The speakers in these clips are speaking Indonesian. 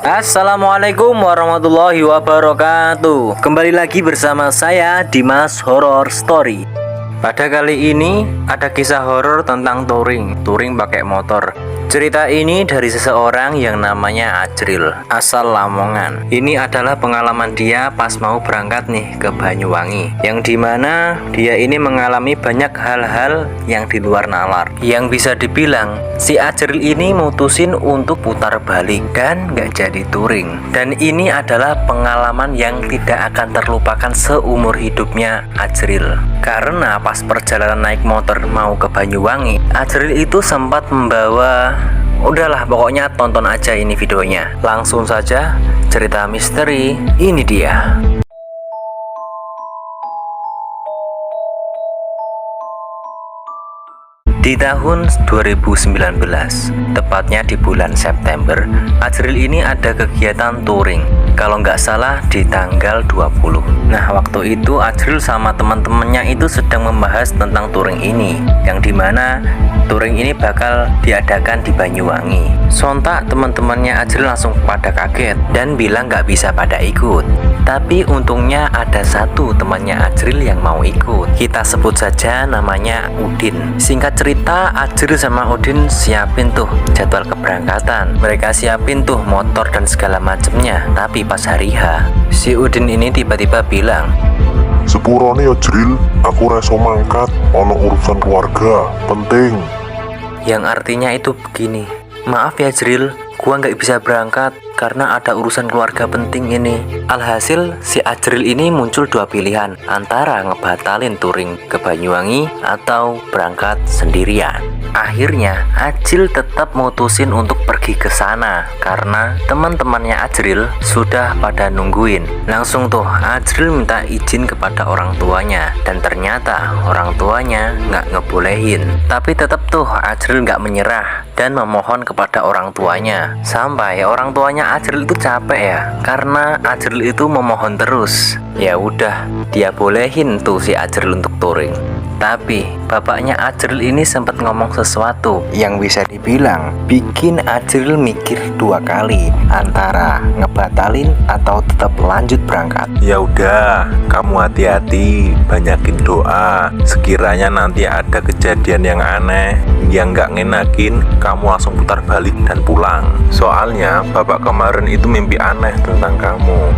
Assalamualaikum warahmatullahi wabarakatuh. Kembali lagi bersama saya Dimas Horror Story. Pada kali ini ada kisah horor tentang touring pakai motor. Cerita ini dari seseorang yang namanya Ajril, asal Lamongan. Ini adalah pengalaman dia pas mau berangkat nih ke Banyuwangi, yang dimana dia ini mengalami banyak hal-hal yang di luar nalar. Yang bisa dibilang si Ajril ini mutusin untuk putar balik dan nggak jadi touring. Dan ini adalah pengalaman yang tidak akan terlupakan seumur hidupnya Ajril. Karena pas perjalanan naik motor mau ke Banyuwangi, Ajril itu sempat membawa... Udahlah, pokoknya tonton aja ini videonya. Langsung saja, cerita misteri ini dia. Di tahun 2019, tepatnya di bulan September, Ajril ini ada kegiatan touring. Kalau nggak salah di tanggal 20. Nah, waktu itu Ajril sama teman-temannya itu sedang membahas tentang touring ini, yang dimana touring ini bakal diadakan di Banyuwangi. Sontak teman-temannya Ajril langsung pada kaget dan bilang nggak bisa pada ikut. Tapi untungnya ada satu temannya Ajril yang mau ikut. Kita sebut saja namanya Udin. Singkat cerita, Ajril sama Udin siapin tuh jadwal keberangkatan. Mereka siapin tuh motor dan segala macemnya. Tapi pas hari H, si Udin ini tiba-tiba bilang, "Sepurane ya Jril, aku reso mangkat, ono urusan keluarga, penting." Yang artinya itu begini, "Maaf ya Jril, gua nggak bisa berangkat karena ada urusan keluarga penting ini." Alhasil si Ajril ini muncul dua pilihan, antara ngebatalin touring ke Banyuwangi atau berangkat sendirian. Akhirnya Ajril tetap mutusin untuk pergi ke sana karena teman-temannya Ajril sudah pada nungguin. Langsung tuh Ajril minta izin kepada orang tuanya, dan ternyata orang tuanya nggak ngebolehin. Tapi tetap tuh Ajril nggak menyerah dan memohon kepada orang tuanya, sampai orang tuanya Ajril itu capek ya, karena Ajril itu memohon terus. Ya udah, dia bolehin tuh si Ajril untuk touring. Tapi bapaknya Ajril ini sempat ngomong sesuatu yang bisa dibilang bikin Ajril mikir dua kali antara ngebatalin atau tetap lanjut berangkat. "Ya udah, kamu hati-hati, banyakin doa. Sekiranya nanti ada kejadian yang aneh, yang nggak ngenakin, kamu langsung putar balik dan pulang. Soalnya bapak kemarin itu mimpi aneh tentang kamu."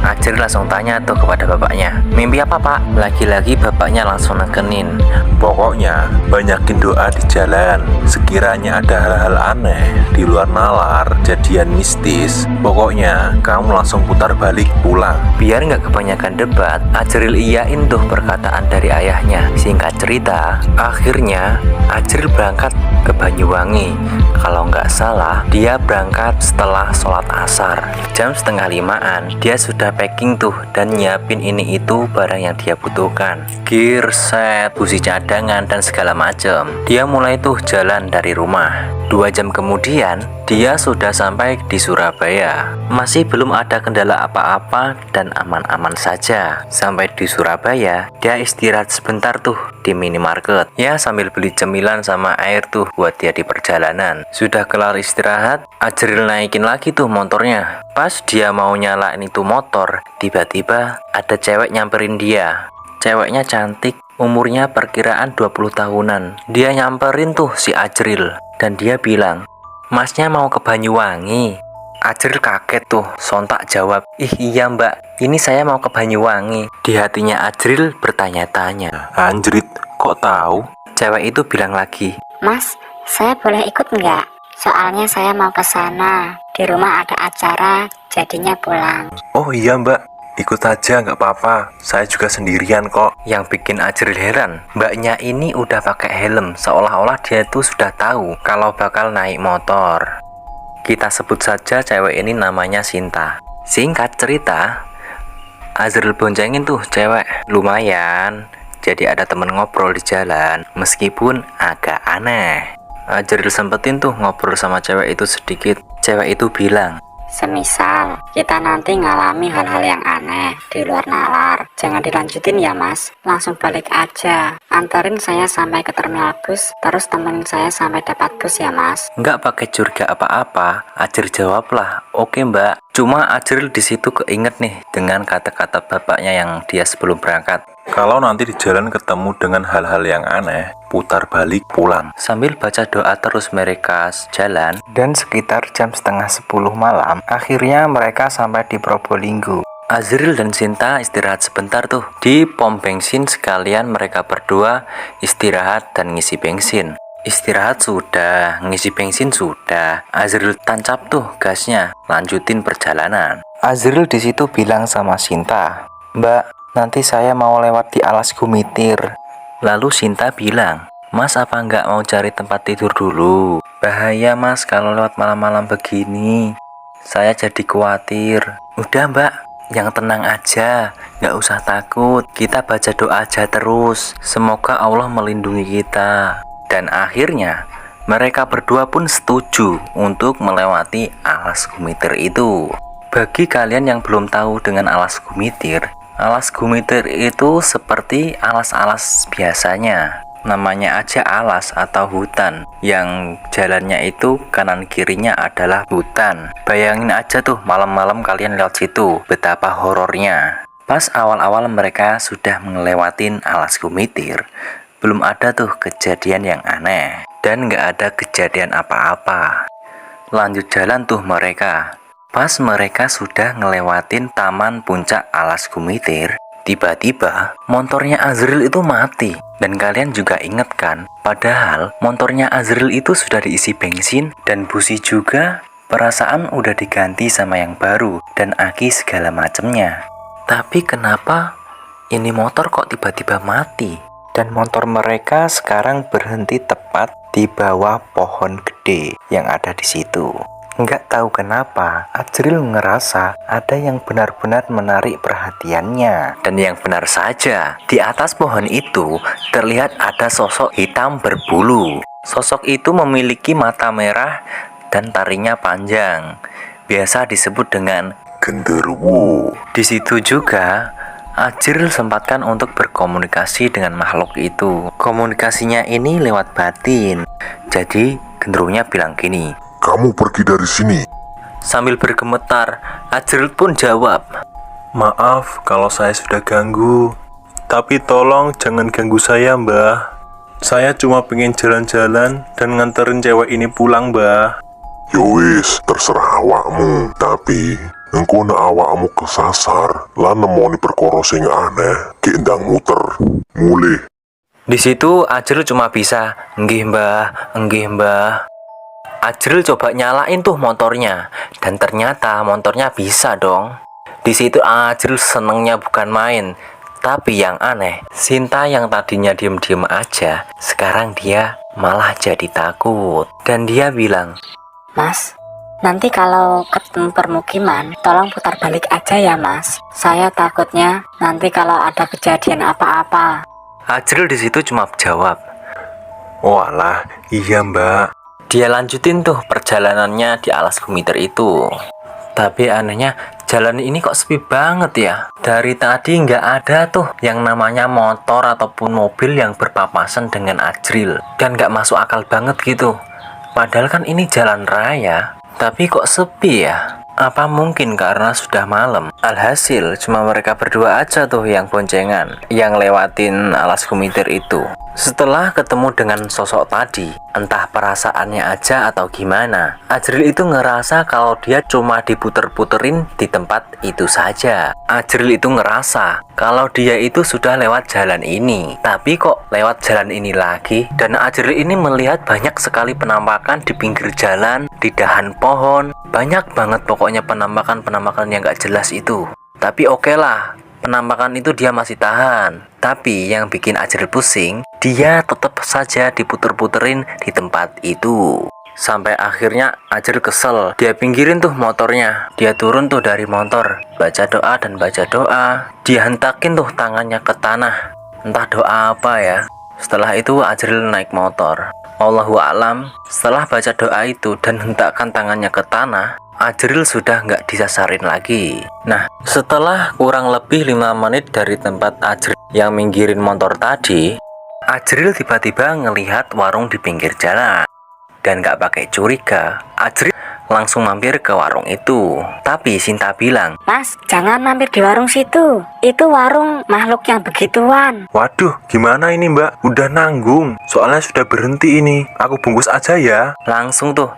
Ajril langsung tanya tuh kepada bapaknya, "Mimpi apa pak?" Lagi-lagi bapaknya langsung nekenin, "Pokoknya banyakin doa di jalan. Sekiranya ada hal-hal aneh di luar nalar, kejadian mistis, pokoknya kamu langsung putar balik pulang." Biar nggak kebanyakan debat, Ajril iyain tuh perkataan dari ayahnya. Singkat cerita, akhirnya Ajril berangkat ke Banyuwangi. Kalau nggak salah, dia berangkat setelah sholat asar. Jam 4:30-an, dia sudah packing tuh dan nyiapin ini itu barang yang dia butuhkan. Gear, set, busi cadangan, dan segala macam. Dia mulai tuh jalan dari rumah. 2 jam kemudian, dia sudah sampai di Surabaya. Masih belum ada kendala apa-apa dan aman-aman saja. Sampai di Surabaya, dia istirahat sebentar tuh di minimarket. Ya, sambil beli cemilan sama air tuh buat dia di perjalanan. Sudah kelar istirahat, Ajril naikin lagi tuh motornya. Pas dia mau nyalain itu motor, tiba-tiba ada cewek nyamperin dia. Ceweknya cantik, umurnya perkiraan 20 tahunan. Dia nyamperin tuh si Ajril dan dia bilang, "Masnya mau ke Banyuwangi?" Ajril kaget tuh, sontak jawab, "Ih iya mbak, ini saya mau ke Banyuwangi." Di hatinya Ajril bertanya-tanya, "Anjrit, kok tahu?" Cewek itu bilang lagi, "Mas, saya boleh ikut nggak? Soalnya saya mau ke sana. Di rumah ada acara, jadinya pulang." "Oh iya mbak, ikut aja nggak apa-apa, saya juga sendirian kok." Yang bikin Ajril heran, mbaknya ini udah pakai helm, seolah-olah dia tuh sudah tahu kalau bakal naik motor. Kita sebut saja cewek ini namanya Sinta. Singkat cerita, Ajril boncengin tuh cewek. Lumayan, jadi ada temen ngobrol di jalan, meskipun agak aneh. Ajril sempetin tuh ngobrol sama cewek itu sedikit. Cewek itu bilang, Semisal kita nanti ngalami hal-hal yang aneh di luar nalar, jangan dilanjutin ya mas, langsung balik aja. Anterin saya sampai ke terminal bus, terus temenin saya sampai dapat bus ya mas. Nggak pakai curiga apa-apa, Ajril jawablah, oke mbak. Cuma Ajril di situ keinget nih dengan kata-kata bapaknya yang dia sebelum berangkat. Kalau nanti di jalan ketemu dengan hal-hal yang aneh, putar balik pulang. Sambil baca doa terus mereka jalan, dan sekitar jam setengah 10 malam, akhirnya mereka sampai di Probolinggo. Azril dan Sinta istirahat sebentar tuh di pom bensin, sekalian mereka berdua istirahat dan ngisi bensin. Istirahat sudah, ngisi bensin sudah. Azril tancap tuh gasnya, lanjutin perjalanan. Azril di situ bilang sama Sinta, "Mbak, nanti saya mau lewat di Alas Gumitir." Lalu Sinta bilang, "Mas apa nggak mau cari tempat tidur dulu? Bahaya mas kalau lewat malam-malam begini. Saya jadi khawatir." "Udah mbak, yang tenang aja, nggak usah takut. Kita baca doa aja terus. Semoga Allah melindungi kita." Dan akhirnya mereka berdua pun setuju untuk melewati Alas Gumitir itu. Bagi kalian yang belum tahu dengan Alas Gumitir itu seperti alas-alas biasanya. Namanya aja alas atau hutan, yang jalannya itu kanan kirinya adalah hutan. Bayangin aja tuh malam-malam kalian lewat situ, betapa horornya. Pas awal-awal mereka sudah ngelewatin Alas Gumitir, belum ada tuh kejadian yang aneh, dan nggak ada kejadian apa-apa. Lanjut jalan tuh mereka. Pas mereka sudah ngelewatin taman puncak Alas Gumitir, tiba-tiba motornya Azril itu mati. Dan kalian juga inget kan, padahal motornya Azril itu sudah diisi bensin dan busi juga, perasaan udah diganti sama yang baru dan aki segala macemnya. Tapi kenapa ini motor kok tiba-tiba mati? Dan motor mereka sekarang berhenti tepat di bawah pohon gede yang ada di situ. Nggak tahu kenapa, Ajril ngerasa ada yang benar-benar menarik perhatiannya. Dan yang benar saja, di atas pohon itu terlihat ada sosok hitam berbulu. Sosok itu memiliki mata merah dan taringnya panjang. Biasa disebut dengan genderuwo. Di situ juga Ajril sempatkan untuk berkomunikasi dengan makhluk itu. Komunikasinya ini lewat batin. Jadi genderuwonya bilang gini, "Kamu pergi dari sini." Sambil bergemetar, Ajril pun jawab, Maaf kalau saya sudah ganggu, tapi tolong jangan ganggu saya mbah. Saya cuma pengen jalan-jalan dan nganterin cewek ini pulang mbah. "Yowis, terserah awakmu. Tapi engko nek awakmu kesasar lan nemoni perkara sing aneh, ki ndang muter. Mulih." Di situ Ajril cuma bisa, "Nggih mbah, nggih mbah." Ajril coba nyalain tuh motornya, dan ternyata motornya bisa dong. Di situ Ajril senengnya bukan main. Tapi yang aneh, Sinta yang tadinya diem-diem aja, sekarang dia malah jadi takut. Dan dia bilang, Mas, nanti kalau ketemu permukiman, tolong putar balik aja ya mas. Saya takutnya nanti kalau ada kejadian apa-apa. Ajril di situ cuma jawab. Walah, iya mbak. Dia lanjutin tuh perjalanannya di Alas Gumitir itu. Tapi anehnya, jalan ini kok sepi banget ya. Dari tadi nggak ada tuh yang namanya motor ataupun mobil yang berpapasan dengan Ajril. Dan nggak masuk akal banget gitu. Padahal kan ini jalan raya, tapi kok sepi ya? Apa mungkin karena sudah malam? Alhasil cuma mereka berdua aja tuh yang boncengan, yang lewatin Alas Gumitir itu. Setelah ketemu dengan sosok tadi, entah perasaannya aja atau gimana, Ajril itu ngerasa kalau dia cuma diputer-puterin di tempat itu saja. Ajril itu ngerasa kalau dia itu sudah lewat jalan ini, tapi kok lewat jalan ini lagi. Dan Ajril ini melihat banyak sekali penampakan di pinggir jalan, di dahan pohon. Banyak banget pokoknya penampakan-penampakan yang gak jelas itu. Tapi oke lah, penampakan itu dia masih tahan. Tapi yang bikin Ajril pusing, dia tetap saja diputer-puterin di tempat itu. Sampai akhirnya Ajril kesel. Dia pinggirin tuh motornya. Dia turun tuh dari motor, baca doa dan baca doa. Dia hentakin tuh tangannya ke tanah. Entah doa apa ya. Setelah itu Ajril naik motor. Allahu a'lam, setelah baca doa itu dan hentakkan tangannya ke tanah, Ajril sudah nggak disasarin lagi. Nah, setelah kurang lebih 5 menit dari tempat Ajril yang minggirin motor tadi, Ajril tiba-tiba ngelihat warung di pinggir jalan. Dan nggak pakai curiga, Ajril langsung mampir ke warung itu. Tapi Sinta bilang, Mas, jangan mampir di warung situ. Itu warung makhluk yang begituan. Waduh, gimana ini mbak? Udah nanggung, soalnya sudah berhenti ini. Aku bungkus aja ya. langsung tuh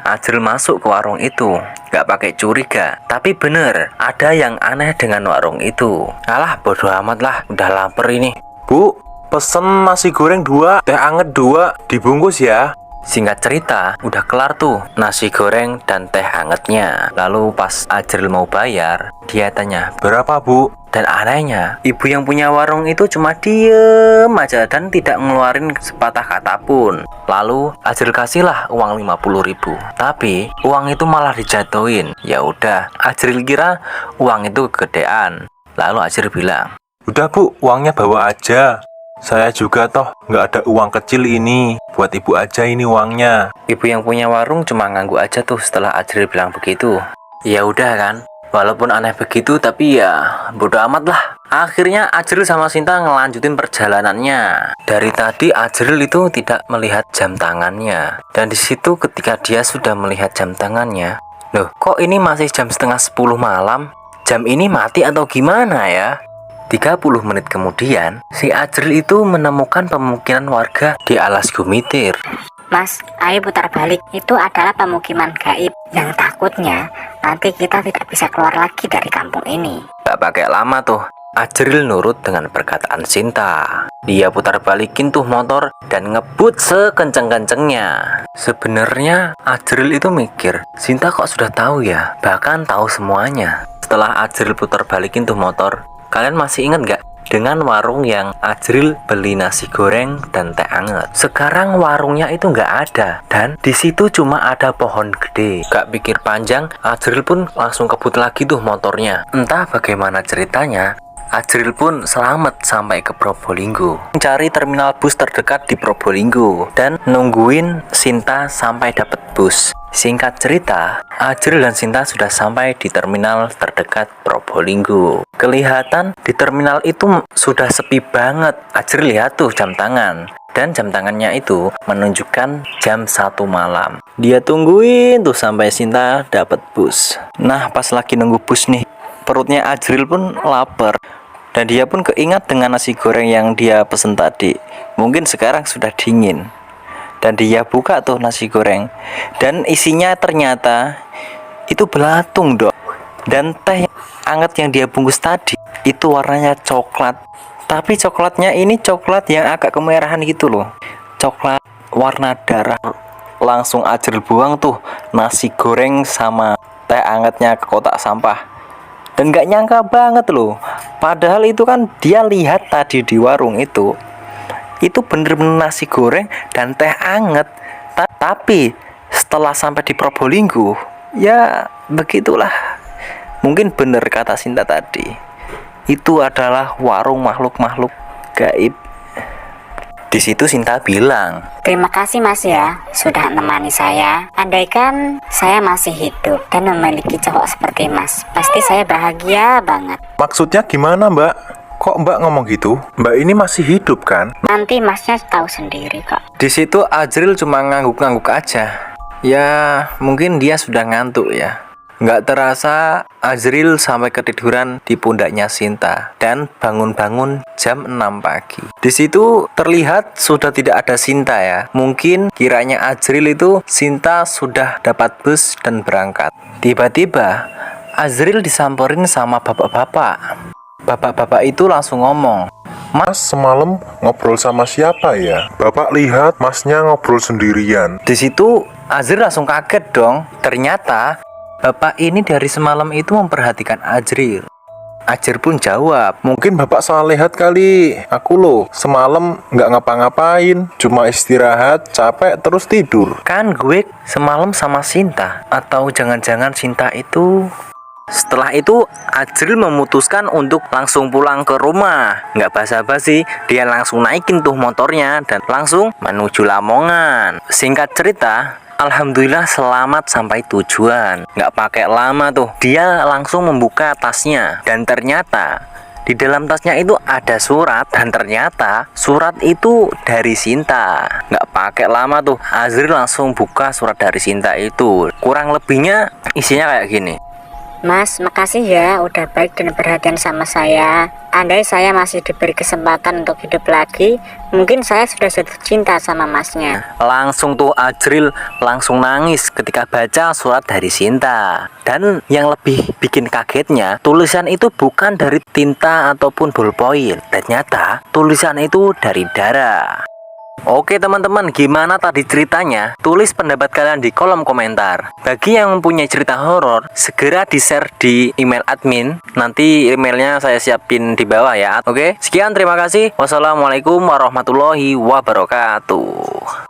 Ajril masuk ke warung itu. Nggak pakai curiga. Tapi bener, ada yang aneh dengan warung itu. Alah, bodo amat lah, udah lapar ini. Bu, pesen nasi goreng 2, teh anget 2, dibungkus ya. Singkat cerita, udah kelar tuh nasi goreng dan teh hangatnya. Lalu pas Ajril mau bayar, dia tanya, Berapa bu? dan anehnya, ibu yang punya warung itu cuma diem aja dan tidak ngeluarin sepatah kata pun. Lalu Ajril kasihlah uang 50.000. Tapi uang itu malah dijatuhin. Ya udah, Ajril kira uang itu kegedean. Lalu Ajril bilang, Udah bu, uangnya bawa aja. Saya juga toh nggak ada uang kecil ini. Buat ibu aja ini uangnya. ibu yang punya warung cuma ngangguk aja tuh setelah Ajril bilang begitu. Ya udah kan, walaupun aneh begitu tapi ya bodo amat lah. Akhirnya Ajril sama Sinta ngelanjutin perjalanannya. Dari tadi Ajril itu tidak melihat jam tangannya. Dan di situ ketika dia sudah melihat jam tangannya, loh kok ini masih jam setengah 10 malam? Jam ini mati atau gimana ya? 30 menit kemudian, si Ajril itu menemukan pemukiman warga di alas gumitir. Mas, ayo putar balik. Itu adalah pemukiman gaib yang takutnya nanti kita tidak bisa keluar lagi dari kampung ini. Gak pakai lama tuh, Ajril nurut dengan perkataan Sinta. Dia putar balikin tuh motor dan ngebut sekenceng-kencengnya. Sebenarnya Ajril itu mikir, Sinta kok sudah tahu ya, bahkan tahu semuanya. Setelah Ajril putar balikin tuh motor, kalian masih ingat gak dengan warung yang Ajril beli nasi goreng dan teh anget? Sekarang warungnya itu nggak ada dan di situ cuma ada pohon gede. Gak pikir panjang, Ajril pun langsung kebut lagi tuh motornya. Entah bagaimana ceritanya, Ajril pun selamat sampai ke Probolinggo. Mencari terminal bus terdekat di Probolinggo dan nungguin Sinta sampai dapat bus. Singkat cerita, Ajril dan Sinta sudah sampai di terminal terdekat Probolinggo. Kelihatan di terminal itu sudah sepi banget. Ajril lihat tuh jam tangan. Dan jam tangannya itu menunjukkan jam 1 malam. Dia tungguin tuh sampai Sinta dapat bus. Nah, pas lagi nunggu bus nih, perutnya Ajril pun lapar. Dan dia pun keingat dengan nasi goreng yang dia pesen tadi. Mungkin sekarang sudah dingin. Dan dia buka tuh nasi goreng. Dan isinya ternyata itu belatung dong. Dan teh anget yang dia bungkus tadi itu warnanya coklat. Tapi coklatnya ini coklat yang agak kemerahan gitu loh. Coklat warna darah. Langsung Ajril buang tuh nasi goreng sama teh angetnya ke kotak sampah. Dan gak nyangka banget loh. Padahal itu kan dia lihat tadi di warung itu bener-bener nasi goreng dan teh anget. Tapi setelah sampai di Probolinggo, ya begitulah. Mungkin bener kata Sinta tadi, itu adalah warung makhluk-makhluk gaib. Di situ Sinta bilang, Terima kasih Mas ya, sudah menemani saya. Andaikan saya masih hidup dan memiliki cowok seperti Mas, pasti saya bahagia banget. Maksudnya gimana mbak? Kok mbak ngomong gitu? Mbak ini masih hidup kan? Nanti Masnya tahu sendiri kok. di situ Ajril cuma ngangguk-ngangguk aja. Ya mungkin dia sudah ngantuk ya. Nggak terasa Ajril sampai ketiduran di pundaknya Sinta dan bangun-bangun jam 6 pagi. Di situ terlihat sudah tidak ada Sinta ya. Mungkin kiranya Ajril itu Sinta sudah dapat bus dan berangkat. Tiba-tiba Ajril disamperin sama bapak-bapak. Bapak-bapak itu langsung ngomong, Mas semalam ngobrol sama siapa ya? Bapak lihat masnya ngobrol sendirian. di situ Ajril langsung kaget dong. Ternyata bapak ini dari semalam itu memperhatikan Ajril. Ajril pun jawab, Mungkin bapak salah lihat kali. Aku loh semalam nggak ngapa-ngapain, cuma istirahat, capek terus tidur. kan gue semalam sama Sinta. Atau jangan-jangan Sinta itu... Setelah itu Ajril memutuskan untuk langsung pulang ke rumah. Nggak basa-basi, dia langsung naikin tuh motornya dan langsung menuju Lamongan. Singkat cerita, Alhamdulillah selamat sampai tujuan. Nggak pakai lama tuh, dia langsung membuka tasnya. Dan ternyata di dalam tasnya itu ada surat. Dan ternyata surat itu dari Sinta. Nggak pakai lama tuh, Azril langsung buka surat dari Sinta itu. Kurang lebihnya isinya kayak gini. Mas, makasih ya udah baik dan perhatian sama saya. Andai saya masih diberi kesempatan untuk hidup lagi, mungkin saya sudah jatuh cinta sama masnya. Langsung tuh Azril langsung nangis ketika baca surat dari Sinta. Dan yang lebih bikin kagetnya, tulisan itu bukan dari tinta ataupun ballpoint. Ternyata tulisan itu dari Dara. Oke teman-teman, gimana tadi ceritanya? Tulis pendapat kalian di kolom komentar. Bagi yang mempunyai cerita horor, segera di-share di email admin. Nanti emailnya saya siapin di bawah ya. Oke, sekian, terima kasih. Wassalamualaikum warahmatullahi wabarakatuh.